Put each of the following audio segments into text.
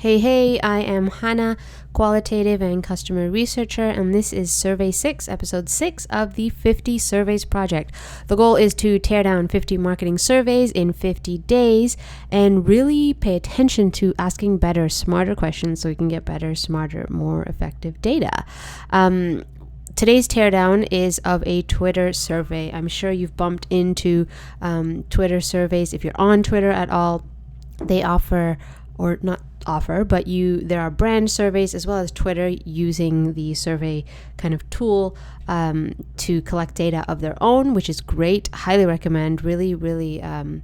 Hey, I am Hannah, Qualitative and Customer Researcher, and this is Survey 6, Episode 6 of the 50 Surveys Project. The goal is to tear down 50 marketing surveys in 50 days and really pay attention to asking better, smarter questions so we can get better, smarter, more effective data. Today's teardown is of a Twitter survey. I'm sure you've bumped into Twitter surveys. If you're on Twitter at all, they offer, or not offer, but there are brand surveys as well as Twitter using the survey kind of tool to collect data of their own, which is great. Highly recommend. Really, kind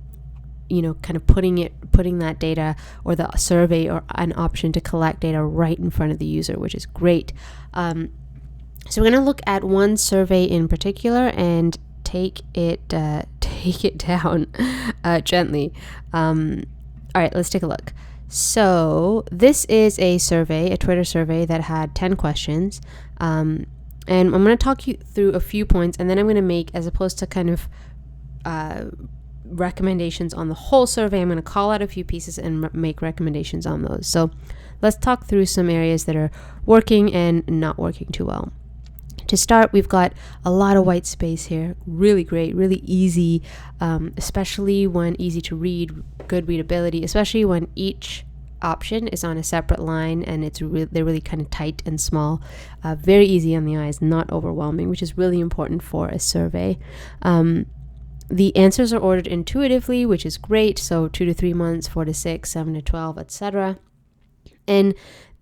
of putting that data or the survey or an option to collect data right in front of the user, which is great. So we're going to look at one survey in particular and take it down gently. All right, let's take a look. So this is a Twitter survey that had 10 questions. And I'm going to talk you through a few points, and then I'm going to make, as opposed to kind of recommendations on the whole survey, I'm going to call out a few pieces and make recommendations on those. So let's talk through some areas that are working and not working too well. To start, we've got a lot of white space here. Really great, really easy, especially when easy to read, good readability, especially when each option is on a separate line and they're really kind of tight and small. Very easy on the eyes, not overwhelming, which is really important for a survey. The answers are ordered intuitively, which is great. So 2 to 3 months, 4 to 6, 7 to 12, etc. And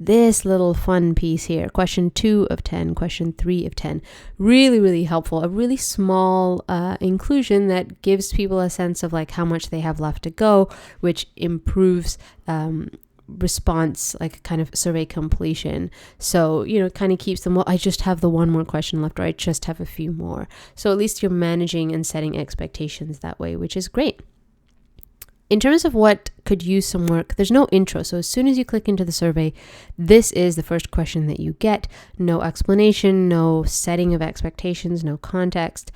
this little fun piece here, question 2 of 10, question 3 of 10, really, really helpful. A really small inclusion that gives people a sense of like how much they have left to go, which improves response, like kind of survey completion. So, kind of keeps them, well, I just have the one more question left, or I just have a few more. So at least you're managing and setting expectations that way, which is great. In terms of what could use some work, there's no intro. So as soon as you click into the survey, this is the first question that you get. No explanation, no setting of expectations, no context,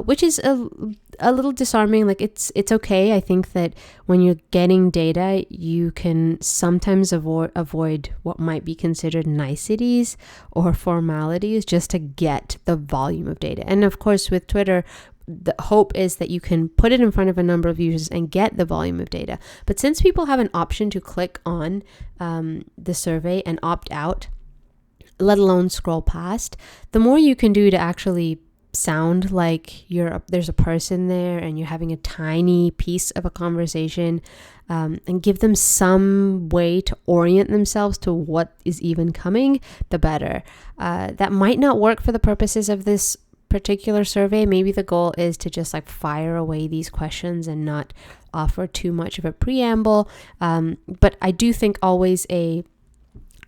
which is a little disarming. Like it's okay. I think that when you're getting data, you can sometimes avoid what might be considered niceties or formalities just to get the volume of data. And of course, with Twitter, the hope is that you can put it in front of a number of users and get the volume of data. But since people have an option to click on the survey and opt out, let alone scroll past, the more you can do to actually sound like there's a person there and you're having a tiny piece of a conversation, and give them some way to orient themselves to what is even coming, the better. That might not work for the purposes of this particular survey. Maybe the goal is to just like fire away these questions and not offer too much of a preamble. But I do think always a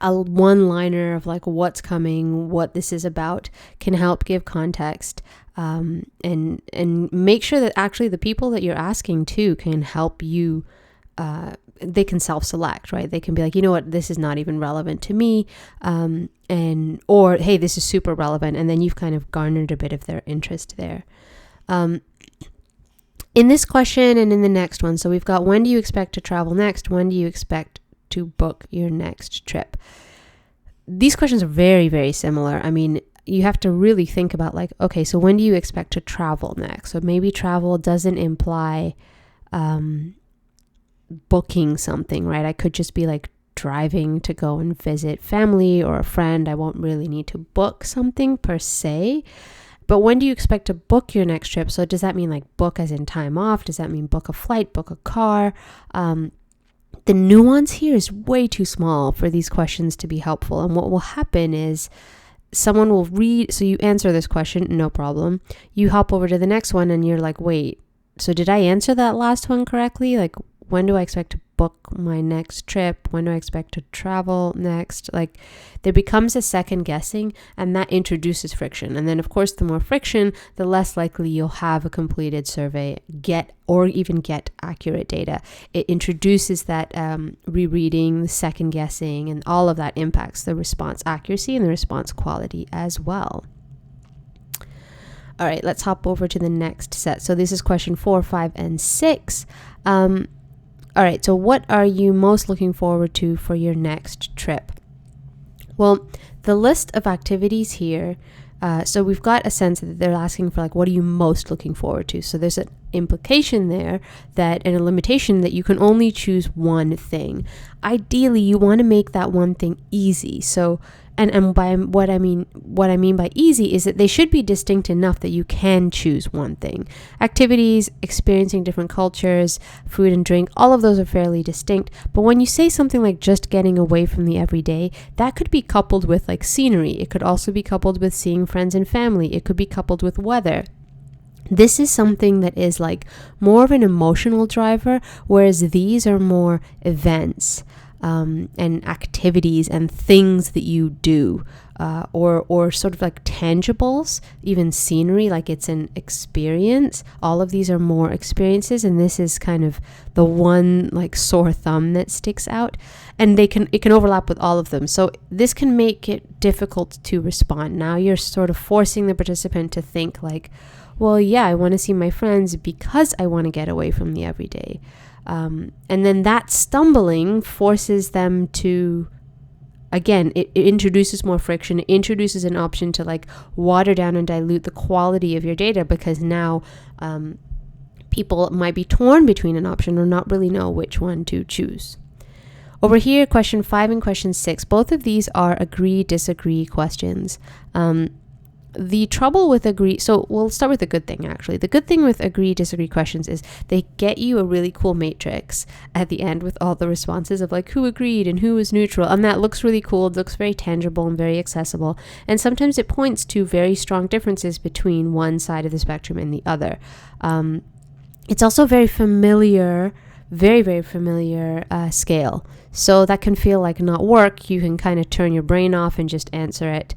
one-liner of like what's coming, what this is about, can help give context, and make sure that actually the people that you're asking to can help you. They can self-select, right? They can be like, you know what, this is not even relevant to me, or hey, this is super relevant, and then you've kind of garnered a bit of their interest there. In this question and in the next one, so we've got, when do you expect to travel next? When do you expect to book your next trip? These questions are very, very similar. I mean, you have to really think about like, okay, so when do you expect to travel next? So maybe travel doesn't imply booking something, right? I could just be like driving to go and visit family or a friend. I won't really need to book something per se. But when do you expect to book your next trip? So does that mean like book as in time off? Does that mean book a flight, book a car? The nuance here is way too small for these questions to be helpful. And what will happen is someone will read, so you answer this question, no problem. You hop over to the next one and you're like, wait, so did I answer that last one correctly? Like, when do I expect to book my next trip? When do I expect to travel next? Like, there becomes a second guessing, and that introduces friction. And then, of course, the more friction, the less likely you'll have a completed survey, get accurate data. It introduces that rereading, the second guessing, and all of that impacts the response accuracy and the response quality as well. All right, let's hop over to the next set. So this is question 4, 5, and 6. All All right, so what are you most looking forward to for your next trip? Well, the list of activities here, so we've got a sense that they're asking for like, what are you most looking forward to? So there's an implication there that, and a limitation that you can only choose one thing. Ideally, you want to make that one thing easy. So, and by what I mean by easy is that they should be distinct enough that you can choose one thing. Activities, experiencing different cultures, food and drink, all of those are fairly distinct. But when you say something like just getting away from the everyday, that could be coupled with like scenery. It could also be coupled with seeing friends and family. It could be coupled with weather. This is something that is like more of an emotional driver, whereas these are more events and activities and things that you do, or sort of like tangibles, even scenery, like it's an experience. All of these are more experiences, and this is kind of the one like sore thumb that sticks out, and it can overlap with all of them. So this can make it difficult to respond. Now you're sort of forcing the participant to think like, well, yeah, I want to see my friends because I want to get away from the everyday. And then that stumbling forces them to, again, it introduces more friction. It introduces an option to like water down and dilute the quality of your data, because now people might be torn between an option or not really know which one to choose. Over here, question 5 and question 6, both of these are agree, disagree questions. The trouble with agree, so we'll start with the good thing actually. The good thing with agree, disagree questions is they get you a really cool matrix at the end with all the responses of like who agreed and who was neutral. And that looks really cool. It looks very tangible and very accessible. And sometimes it points to very strong differences between one side of the spectrum and the other. It's also very familiar, very, very familiar scale. So that can feel like not work. You can kind of turn your brain off and just answer it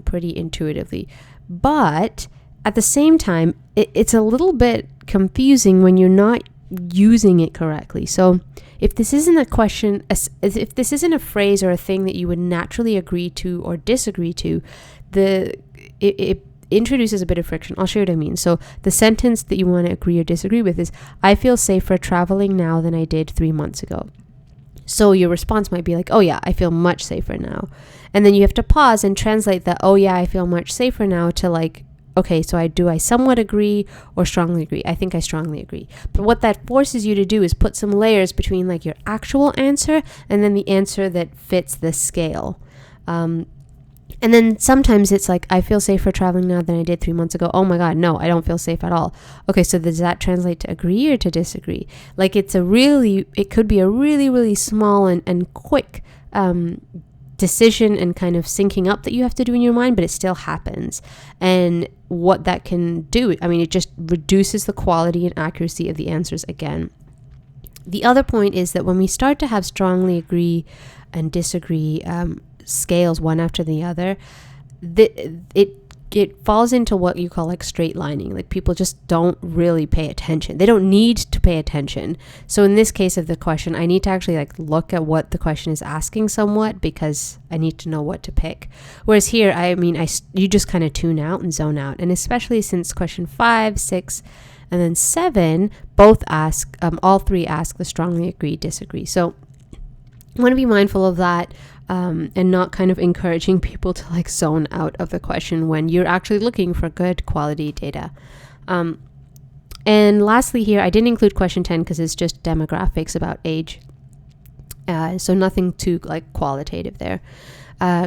pretty intuitively. But at the same time, it's a little bit confusing when you're not using it correctly. So if this isn't a question, if this isn't a phrase or a thing that you would naturally agree to or disagree to, it introduces a bit of friction. I'll show you what I mean. So the sentence that you want to agree or disagree with is, I feel safer traveling now than I did 3 months ago. So your response might be like, oh yeah, I feel much safer now. And then you have to pause and translate that, oh yeah, I feel much safer now, to like, okay, so I somewhat agree or strongly agree. I think I strongly agree. But what that forces you to do is put some layers between like your actual answer and then the answer that fits the scale. And then sometimes it's like, I feel safer traveling now than I did 3 months ago. Oh my God, no, I don't feel safe at all. Okay, so does that translate to agree or to disagree? Like it could be a really, really small and quick decision and kind of syncing up that you have to do in your mind, but it still happens. And what that can do, I mean, it just reduces the quality and accuracy of the answers again. The other point is that when we start to have strongly agree and disagree scales one after the other, it falls into what you call like straight lining. Like people just don't really pay attention. They don't need to pay attention. So in this case of the question, I need to actually like look at what the question is asking somewhat, because I need to know what to pick. Whereas here, I mean, you just kind of tune out and zone out. And especially since question 5, 6, and then 7 both ask, all three ask the strongly agree, disagree. So I want to be mindful of that. And not kind of encouraging people to like zone out of the question when you're actually looking for good quality data. And lastly here, I didn't include question 10 because it's just demographics about age. So nothing too like qualitative there.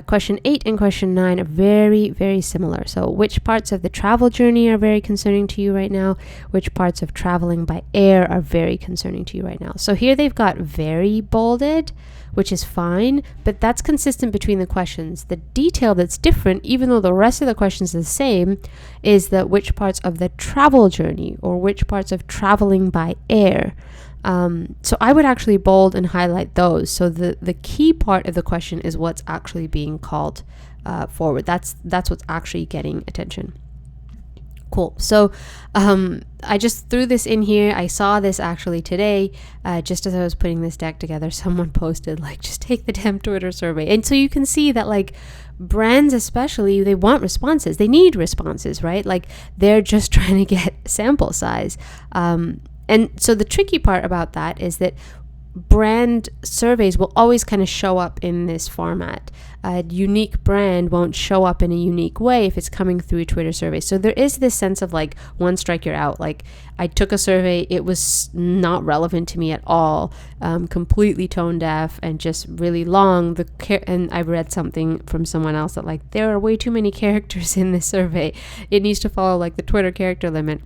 Question 8 and question 9 are very, very similar. So which parts of the travel journey are very concerning to you right now? Which parts of traveling by air are very concerning to you right now? So here they've got very bolded, which is fine, but that's consistent between the questions. The detail that's different, even though the rest of the questions are the same, is that which parts of the travel journey or which parts of traveling by air. So I would actually bold and highlight those. So the key part of the question is what's actually being called forward. That's what's actually getting attention. Cool. So I just threw this in here. I saw this actually today, just as I was putting this deck together. Someone posted like, just take the damn Twitter survey. And so you can see that like brands especially, they want responses. They need responses, right? Like they're just trying to get sample size. And so the tricky part about that is that brand surveys will always kind of show up in this format. A unique brand won't show up in a unique way if it's coming through a Twitter survey. So there is this sense of like, one strike you're out. Like, I took a survey, it was not relevant to me at all, completely tone deaf and just really long. And I read something from someone else that like, there are way too many characters in this survey. It needs to follow like the Twitter character limit.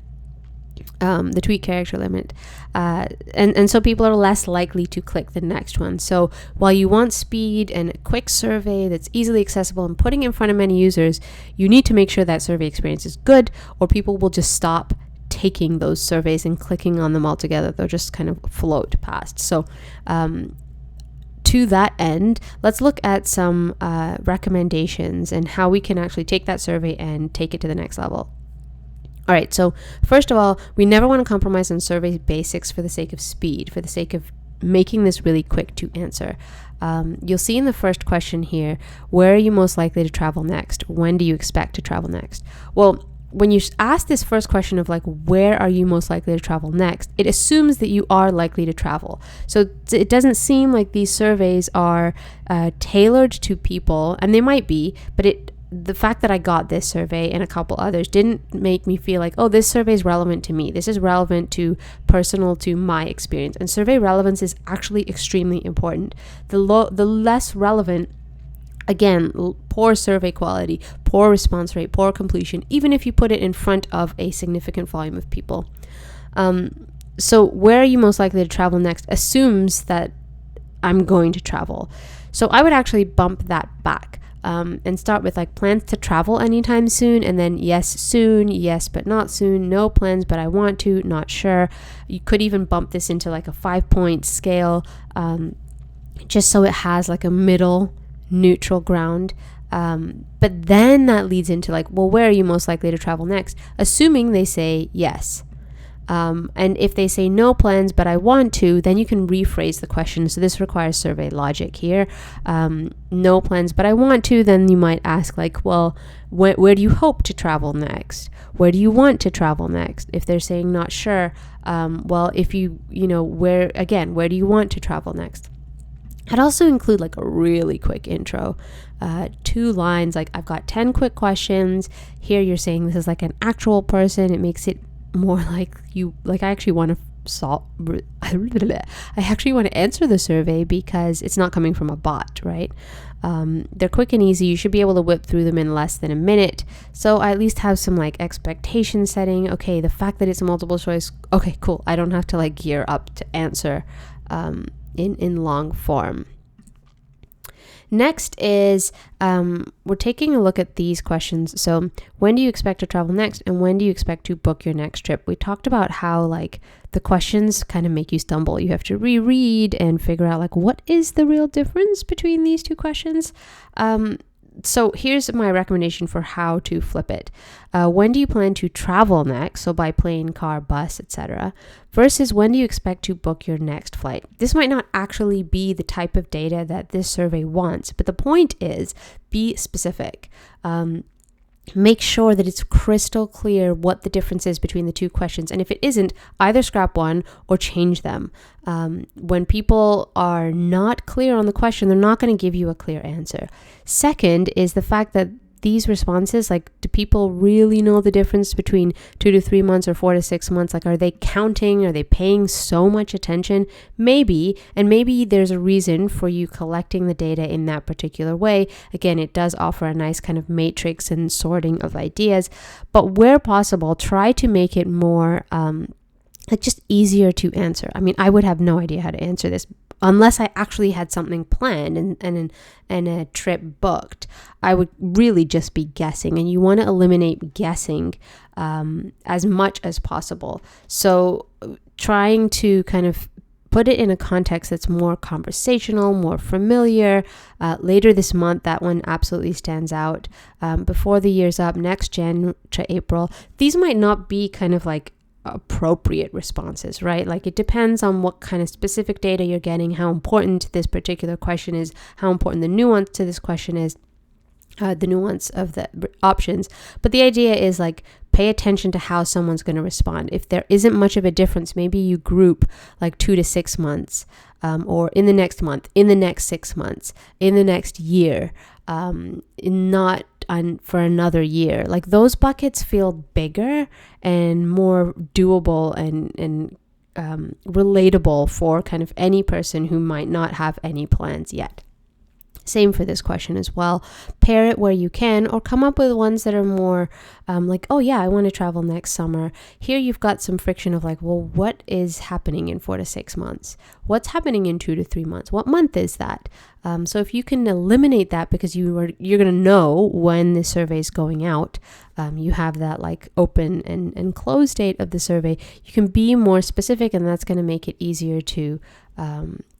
The tweet character limit, and so people are less likely to click the next one. So while you want speed and a quick survey that's easily accessible and putting it in front of many users, you need to make sure that survey experience is good, or people will just stop taking those surveys and clicking on them altogether. They'll just kind of float past. So to that end, let's look at some recommendations and how we can actually take that survey and take it to the next level. All right, so first of all, we never want to compromise on survey basics for the sake of speed, for the sake of making this really quick to answer. You'll see in the first question here, where are you most likely to travel next? When do you expect to travel next? Well, when you ask this first question of like, where are you most likely to travel next, it assumes that you are likely to travel. So it doesn't seem like these surveys are tailored to people, and they might be, but the fact that I got this survey and a couple others didn't make me feel like, oh, this survey is relevant to me. This is relevant personal to my experience. And survey relevance is actually extremely important. The less relevant, again, poor survey quality, poor response rate, poor completion, even if you put it in front of a significant volume of people. So where are you most likely to travel next assumes that I'm going to travel. So I would actually bump that back. And start with like plans to travel anytime soon, and then yes, soon, yes, but not soon, no plans, but I want to, not sure. You could even bump this into like a 5-point scale, just so it has like a middle neutral ground. But then that leads into like, well, where are you most likely to travel next? Assuming they say yes. And if they say no plans, but I want to, then you can rephrase the question. So this requires survey logic here. No plans, but I want to, then you might ask like, well, where do you hope to travel next? Where do you want to travel next? If they're saying not sure, well, if where do you want to travel next? I'd also include like a really quick intro, 2 lines, like I've got 10 quick questions. Here you're saying this is like an actual person. It makes it more like I actually want to answer the survey because it's not coming from a bot, right? They're quick and easy. You should be able to whip through them in less than a minute. So I at least have some like expectation setting. Okay, the fact that it's a multiple choice, okay, cool. I don't have to like gear up to answer in long form. Next is we're taking a look at these questions. So when do you expect to travel next, and when do you expect to book your next trip? We talked about how like the questions kind of make you stumble. You have to reread and figure out like what is the real difference between these 2 questions. So here's my recommendation for how to flip it. When do you plan to travel next? So by plane, car, bus, etc. Versus when do you expect to book your next flight? This might not actually be the type of data that this survey wants, but the point is be specific. Make sure that it's crystal clear what the difference is between the 2 questions. And if it isn't, either scrap one or change them. When people are not clear on the question, they're not going to give you a clear answer. Second is the fact that these responses, like, do people really know the difference between 2 to 3 months or 4 to 6 months? Like, are they counting? Are they paying so much attention? Maybe, and maybe there's a reason for you collecting the data in that particular way. Again, it does offer a nice kind of matrix and sorting of ideas, but where possible, try to make it more like just easier to answer. I mean, I would have no idea how to answer this unless I actually had something planned and a trip booked. I would really just be guessing, and you want to eliminate guessing as much as possible. So trying to kind of put it in a context that's more conversational, more familiar. Later this month, that one absolutely stands out. Before the year's up, next Jan to April, these might not be kind of like appropriate responses, right? Like it depends on what kind of specific data you're getting, how important this particular question is, how important the nuance to this question is, the nuance of the options. But the idea is like pay attention to how someone's going to respond. If there isn't much of a difference, maybe you group like 2 to 6 months. or in the next month, in the next 6 months, in the next year, not for another year. Like those buckets feel bigger and more doable and relatable for kind of any person who might not have any plans yet. Same for this question as well. Pair it where you can, or come up with ones that are more like, oh yeah, I want to travel next summer. Here you've got some friction of like, well, what is happening in 4 to 6 months? What's happening in 2 to 3 months? What month is that? So if you can eliminate that, because you're going to know when the survey is going out, you have that like open and close date of the survey, you can be more specific, and that's going to make it easier to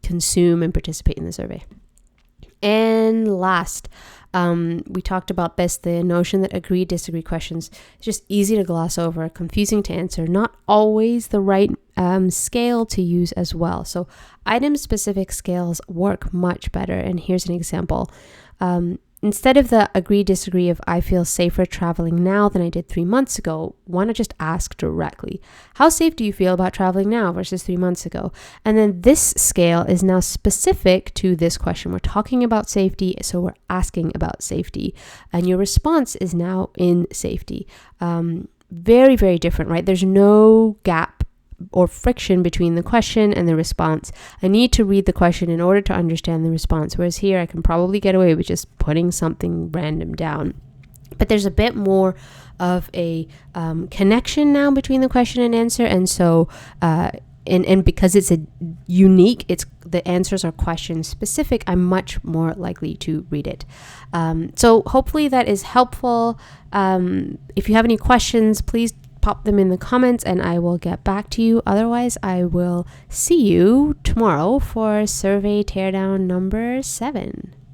consume and participate in the survey. And last, we talked about this, the notion that agree, disagree questions is just easy to gloss over, confusing to answer, not always the right scale to use as well. So item-specific scales work much better. And here's an example. Instead of the agree, disagree of I feel safer traveling now than I did 3 months ago, why not just ask directly? How safe do you feel about traveling now versus 3 months ago? And then this scale is now specific to this question. We're talking about safety, so we're asking about safety. And your response is now in safety. Very, very different, right? There's no gap or friction between the question and the response. I need to read the question in order to understand the response, whereas here I can probably get away with just putting something random down. But there's a bit more of a connection now between the question and answer, and so and because it's the answers are question specific, I'm much more likely to read it. So hopefully that is helpful. If you have any questions, please pop them in the comments and I will get back to you. Otherwise, I will see you tomorrow for survey teardown number 7.